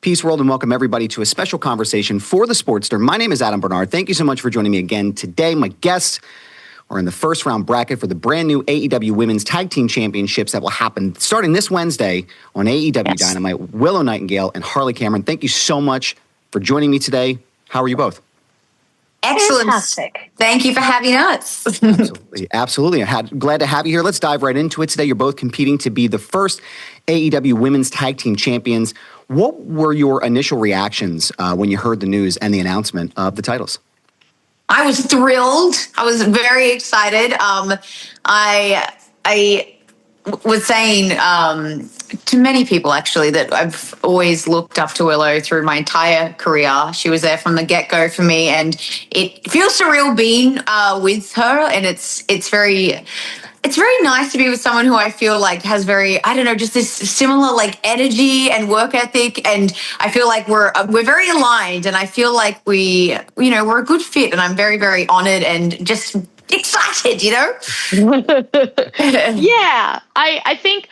Peace world, and welcome everybody to a special conversation for the Sportster. My name is Adam Barnard. Thank you so much for joining me again today. My guests are in the first round bracket for the brand new AEW Women's Tag Team Championships that will happen starting this Wednesday on AEW Dynamite. Willow, Nightingale, and Harley Cameron. Thank you so much for joining me today. How are you both? Excellent. Fantastic. Thank you for having us. Absolutely. Glad to have you here. Let's dive right into it today. You're both competing to be the first AEW Women's Tag Team Champions. What were your initial reactions when you heard the news and the announcement of the titles? I was thrilled. I was very excited. I was saying to many people, actually, that I've always looked up to Willow through my entire career. She was there from the get-go for me, and it feels surreal being with her, and it's very nice to be with someone who I feel like has just this similar like energy and work ethic, and I feel like we're very aligned, and I feel like we're a good fit, and I'm very, very honored and just excited, Yeah, I think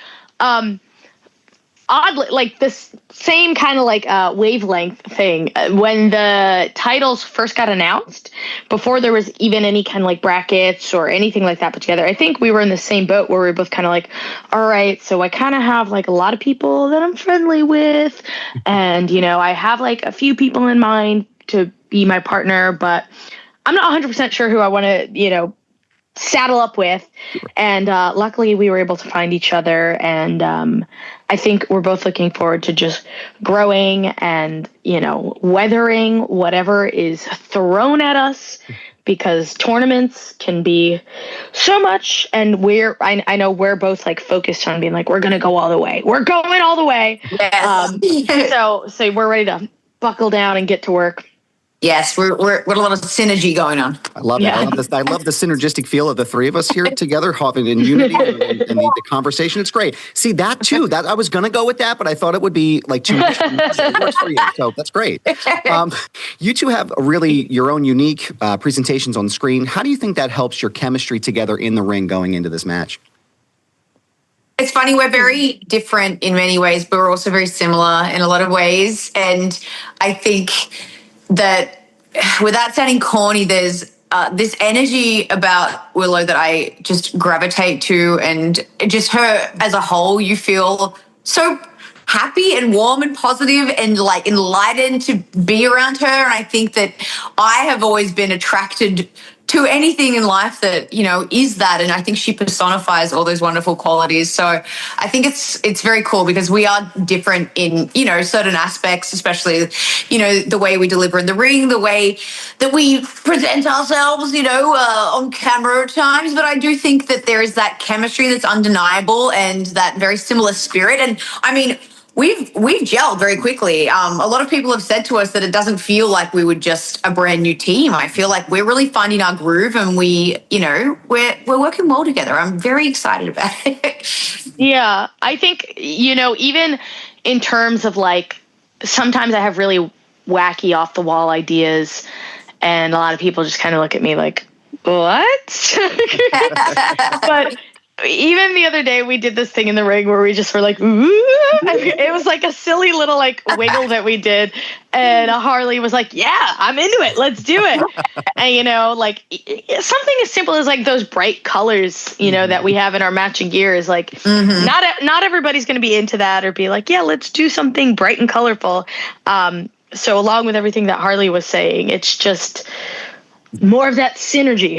oddly, like this same kind of like wavelength thing. When the titles first got announced, before there was even any kind of like brackets or anything like that put together, I think we were in the same boat where we were both kind of like, all right, so I kind of have like a lot of people that I'm friendly with, and I have like a few people in mind to be my partner, but I'm not 100% sure who I want to, saddle up with. And luckily we were able to find each other. And I think we're both looking forward to just growing and, weathering whatever is thrown at us, because tournaments can be so much. And I know we're both like focused on being like, we're going to go all the way. We're going all the way. Yes. So we're ready to buckle down and get to work. Yes, we're a lot of synergy going on. I love it. Yeah. I love the synergistic feel of the three of us here together, having in unity and the conversation. It's great. See, that too, that I was going to go with that, but I thought it would be like too much. It works for you, so that's great. You two have really your own unique presentations on screen. How do you think that helps your chemistry together in the ring going into this match? It's funny, we're very different in many ways, but we're also very similar in a lot of ways. And I think that without sounding corny, there's this energy about Willow that I just gravitate to, and just her as a whole, you feel so happy and warm and positive and like enlightened to be around her. And I think that I have always been attracted to anything in life that, is that. And I think she personifies all those wonderful qualities. So I think it's very cool because we are different in, certain aspects, especially, the way we deliver in the ring, the way that we present ourselves, on camera at times. But I do think that there is that chemistry that's undeniable and that very similar spirit. And I mean, We've gelled very quickly. A lot of people have said to us that it doesn't feel like we were just a brand new team. I feel like we're really finding our groove, and we're working well together. I'm very excited about it. Yeah, I think, even in terms of like, sometimes I have really wacky off the wall ideas, and a lot of people just kind of look at me like, what? But even the other day, we did this thing in the ring where we just were like, ooh. It was like a silly little like wiggle that we did. And Harley was like, yeah, I'm into it. Let's do it. And, like something as simple as like those bright colors, that we have in our matching gear is like, not everybody's going to be into that or be like, yeah, let's do something bright and colorful. So along with everything that Harley was saying, it's just more of that synergy.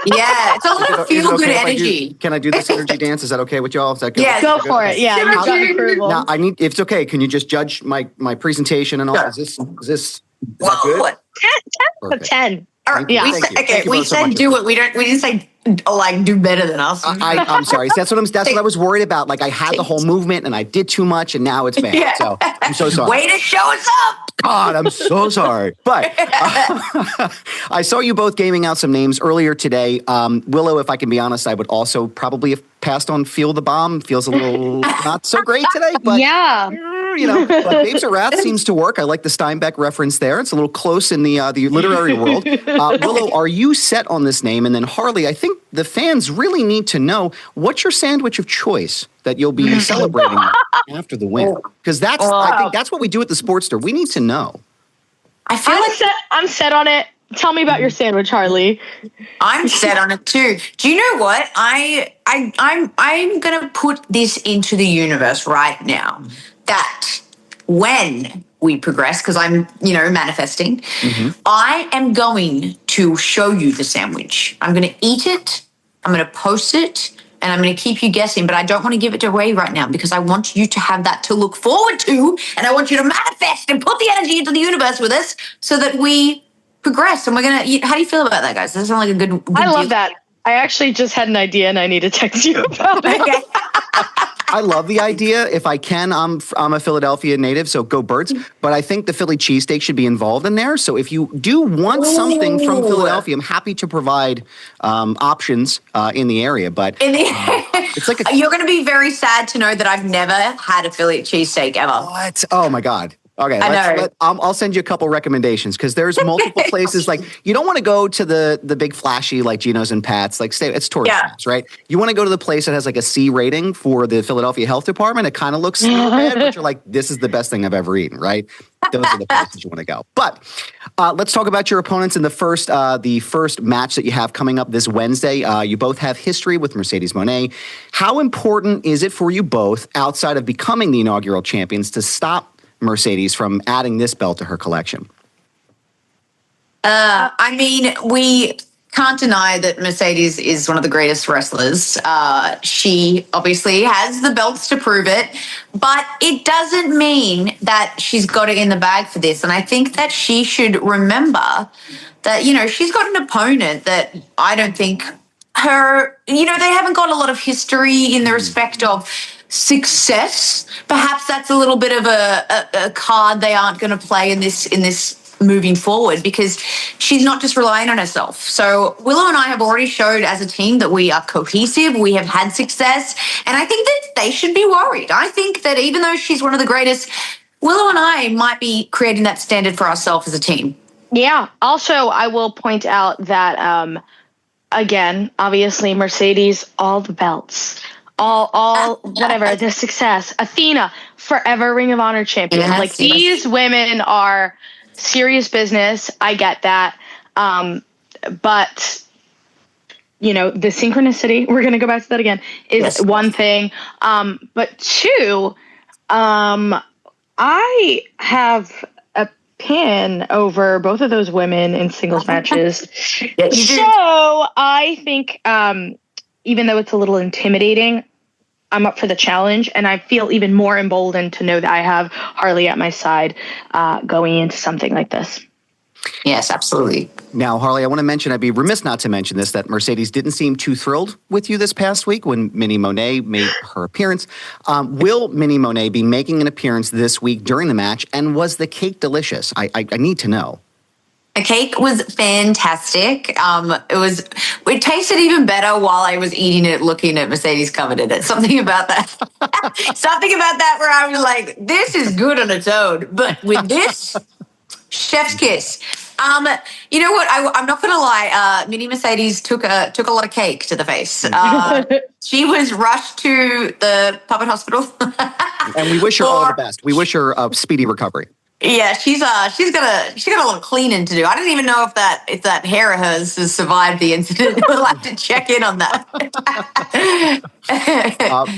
Yeah, it's a lot of feel-good energy. Can I do the synergy dance? Is that okay with y'all? Is that good? Yeah, go for it. Yeah, now if it's okay, can you just judge my presentation and all? Sure. Is this good? 10. Yeah. We said do it. We didn't say like do better than us. I'm sorry. That's what I was worried about. Like I had the whole movement and I did too much and now it's bad. Yeah. So I'm so sorry. Way to show us up. God, I'm so sorry. But I saw you both gaming out some names earlier today. Willow, if I can be honest, I would also probably have passed on Feel the Bomb. Feels a little not so great today, but yeah. but Babes or Wrath seems to work. I like the Steinbeck reference there. It's a little close in the literary world. Willow, are you set on this name? And then Harley, I think the fans really need to know, what's your sandwich of choice that you'll be celebrating after the win? Because I think that's what we do at the Sportster. We need to know. I feel I'm set on it. Tell me about your sandwich, Harley. I'm set on it too. Do you know what? I'm gonna put this into the universe right now. That when we progress, because I'm, manifesting, I am going to show you the sandwich. I'm gonna eat it, I'm gonna post it, and I'm gonna keep you guessing, but I don't want to give it away right now because I want you to have that to look forward to, and I want you to manifest and put the energy into the universe with us so that we progress. And we're gonna. How do you feel about that, guys? Does that sound like a good I love deal? that. I actually just had an idea, and I need to text you about it. I love the idea. If I can, I'm a Philadelphia native, so go Birds. But I think the Philly cheesesteak should be involved in there. So if you do want something from Philadelphia, I'm happy to provide options in the area. But it's like you're going to be very sad to know that I've never had a Philly cheesesteak ever. What? Oh my God. Okay, I'll send you a couple recommendations because there's multiple places. Like, you don't want to go to the big flashy like Geno's and Pat's. Like, it's tourist traps, right? You want to go to the place that has like a C rating for the Philadelphia Health Department. It kind of looks bad, but you're like, this is the best thing I've ever eaten, right? Those are the places you want to go. But let's talk about your opponents in the first match that you have coming up this Wednesday. You both have history with Mercedes Moné. How important is it for you both, outside of becoming the inaugural champions, to stop Mercedes from adding this belt to her collection? We can't deny that Mercedes is one of the greatest wrestlers. She obviously has the belts to prove it, but it doesn't mean that she's got it in the bag for this. And I think that she should remember that, she's got an opponent that I don't think they haven't got a lot of history in the respect of success. Perhaps that's a little bit of a card they aren't going to play in this moving forward, because she's not just relying on herself. So Willow and I have already showed as a team that we are cohesive. We have had success, and I think that they should be worried. I think that even though she's one of the greatest, Willow and I might be creating that standard for ourselves as a team. Yeah. Also, I will point out that again, obviously Mercedes, all the belts. All whatever, the success. Athena, forever Ring of Honor champion. Yes, these women are serious business. I get that. But, the synchronicity, we're going to go back to that again, is one thing. But two, I have a pin over both of those women in singles matches. So I think, even though it's a little intimidating, I'm up for the challenge, and I feel even more emboldened to know that I have Harley at my side going into something like this. Yes, absolutely. Now, Harley, I want to mention, I'd be remiss not to mention this, that Mercedes didn't seem too thrilled with you this past week when Minnie Monet made her appearance. Will Minnie Monet be making an appearance this week during the match, and was the cake delicious? I need to know. The cake was fantastic. It tasted even better while I was eating it, looking at Mercedes covered in it. Something about that. Something about that where I was like, this is good on its own. But with this, chef's kiss. You know what? I'm not going to lie. Minnie Mercedes took a lot of cake to the face. She was rushed to the puppet hospital. And we wish her all the best. We wish her a speedy recovery. Yeah, she's got a lot of cleaning to do. I don't even know if that hair of hers has survived the incident. We'll have to check in on that.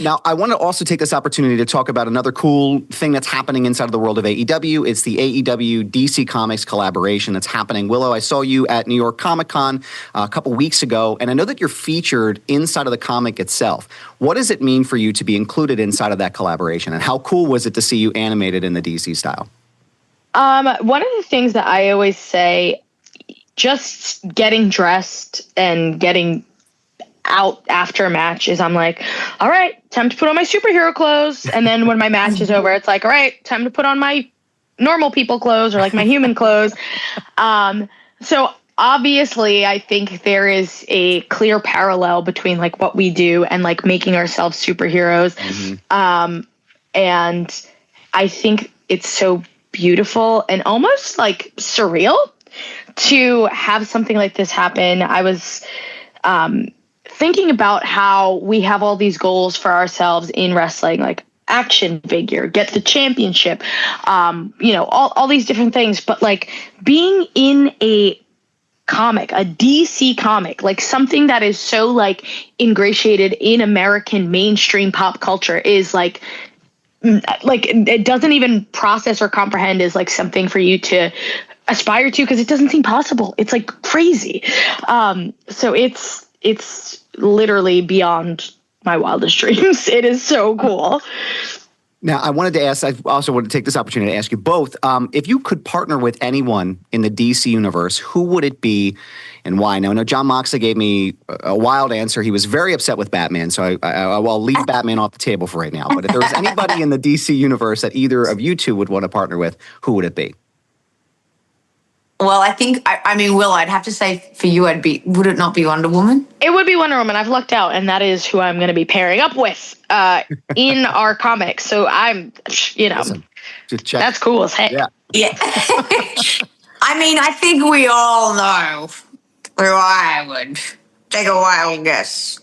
Now, I want to also take this opportunity to talk about another cool thing that's happening inside of the world of AEW. It's the AEW DC Comics collaboration that's happening. Willow, I saw you at New York Comic Con a couple weeks ago, and I know that you're featured inside of the comic itself. What does it mean for you to be included inside of that collaboration, and how cool was it to see you animated in the DC style? One of the things that I always say, just getting dressed and getting out after a match is I'm like, all right, time to put on my superhero clothes. And then when my match is over, it's like, all right, time to put on my normal people clothes or like my human clothes. So obviously I think there is a clear parallel between like what we do and like making ourselves superheroes. And I think it's so beautiful and almost like surreal to have something like this happen. I was thinking about how we have all these goals for ourselves in wrestling, like action figure, get the championship, all these different things. But like being in a comic, a DC comic, like something that is so like ingratiated in American mainstream pop culture is like it doesn't even process or comprehend is like something for you to aspire to, because it doesn't seem possible. It's like crazy. So it's literally beyond my wildest dreams. It is so cool. Now, I wanted to ask, I also wanted to take this opportunity to ask you both, if you could partner with anyone in the DC universe, who would it be and why? Now, I know John Moxley gave me a wild answer. He was very upset with Batman, so I'll leave Batman off the table for right now. But if there was anybody in the DC universe that either of you two would want to partner with, who would it be? Well, I think, Will, I'd have to say for you, would it not be Wonder Woman? It would be Wonder Woman. I've lucked out, and that is who I'm going to be pairing up with in our comics. So I'm, Listen, that's cool as heck. Yeah. I think we all know who I would take a wild guess.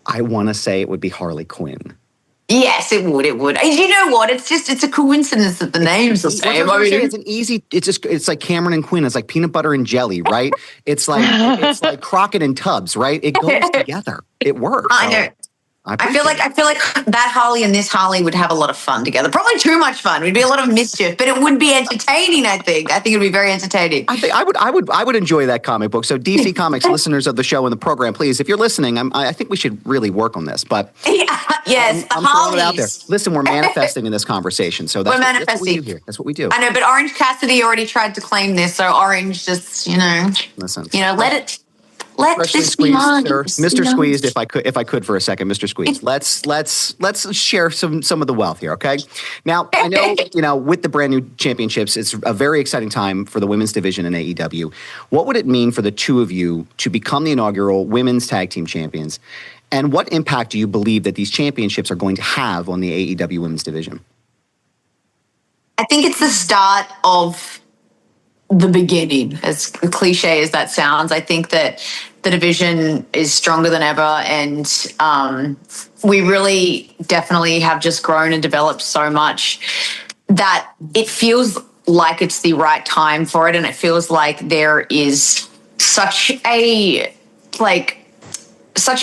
I want to say it would be Harley Quinn. Yes, it would. You know what? It's a coincidence that the names are the same. It's like Cameron and Quinn. It's like peanut butter and jelly, right? It's like Crockett and Tubbs, right? It goes together. It works. I know. I feel like that Harley and this Harley would have a lot of fun together. Probably too much fun. It'd be a lot of mischief, but it would be entertaining. I think it'd be very entertaining. I would enjoy that comic book. So DC Comics listeners of the show and the program, please, if you're listening, I think we should really work on this. But yes, I'm throwing it out there. Listen, we're manifesting in this conversation, so we're manifesting. That's what we do here. That's what we do. I know, but Orange Cassidy already tried to claim this, so Orange just listen, let it. Let this be mine. Mr. Squeezed, if I could for a second, Mr. Squeezed. Let's share some of the wealth here, okay? Now, I know, with the brand new championships, it's a very exciting time for the women's division in AEW. What would it mean for the two of you to become the inaugural women's tag team champions? And what impact do you believe that these championships are going to have on the AEW women's division? I think it's the start of the beginning, as cliche as that sounds. I think that the division is stronger than ever, and we really definitely have just grown and developed so much that it feels like it's the right time for it, and it feels like there is such a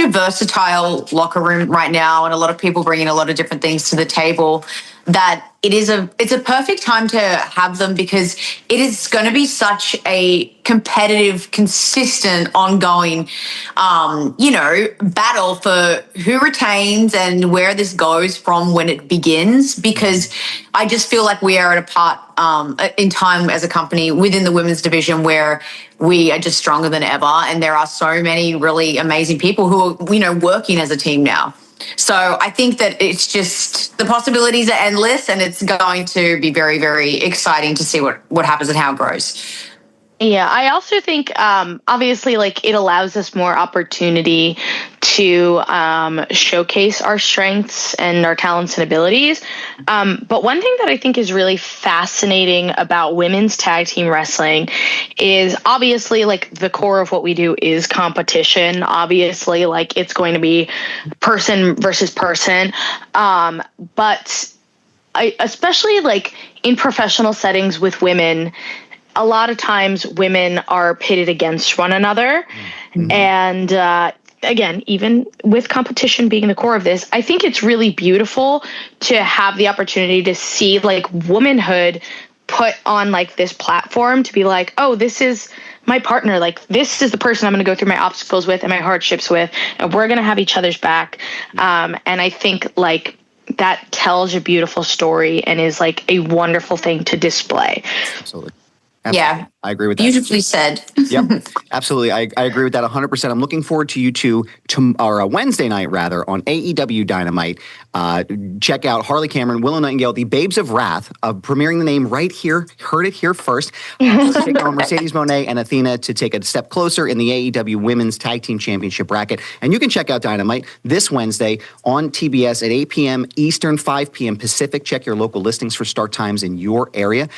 versatile locker room right now, and a lot of people bringing a lot of different things to the table, that it's a perfect time to have them, because it is going to be such a competitive, consistent, ongoing, battle for who retains and where this goes from when it begins. Because I just feel like we are at a part in time as a company within the women's division where we are just stronger than ever, and there are so many really amazing people who are, working as a team now. So I think that it's just, the possibilities are endless, and it's going to be very, very exciting to see what happens and how it grows. Yeah, I also think, obviously, it allows us more opportunity to showcase our strengths and our talents and abilities. But one thing that I think is really fascinating about women's tag team wrestling is obviously, the core of what we do is competition. Obviously, it's going to be person versus person. But especially in professional settings with women, a lot of times women are pitted against one another. Mm-hmm. And again, even with competition being the core of this, I think it's really beautiful to have the opportunity to see womanhood put on this platform, to be oh, this is my partner. This is the person I'm going to go through my obstacles with and my hardships with, and we're going to have each other's back. And I think that tells a beautiful story and is a wonderful thing to display. Absolutely. Yeah. I agree with that. Beautifully said. Yep, absolutely. I agree with that 100%. I'm looking forward to you two or Wednesday night, rather, on AEW Dynamite. Check out Harley Cameron, Willow Nightingale, the Babes of Wrath, premiering the name right here. Heard it here first. Taking on Mercedes Moné and Athena to take a step closer in the AEW Women's Tag Team Championship bracket. And you can check out Dynamite this Wednesday on TBS at 8 p.m. Eastern, 5 p.m. Pacific. Check your local listings for start times in your area.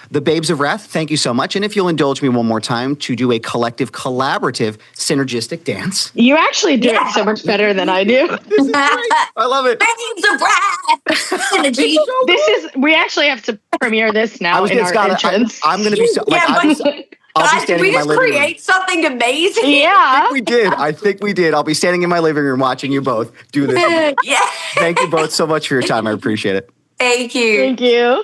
The Babes of Wrath, thank you so much. And if you'll indulge me one more time to do a collective, collaborative, synergistic dance. You actually do it so much better than I do. This is great. I love it. We actually have to premiere this now in our entrance. I'm going to be so, I'll be standing in my living room. Create something amazing. Yeah. I think we did. I'll be standing in my living room watching you both do this. Yeah. Thank you both so much for your time. I appreciate it. Thank you. Thank you.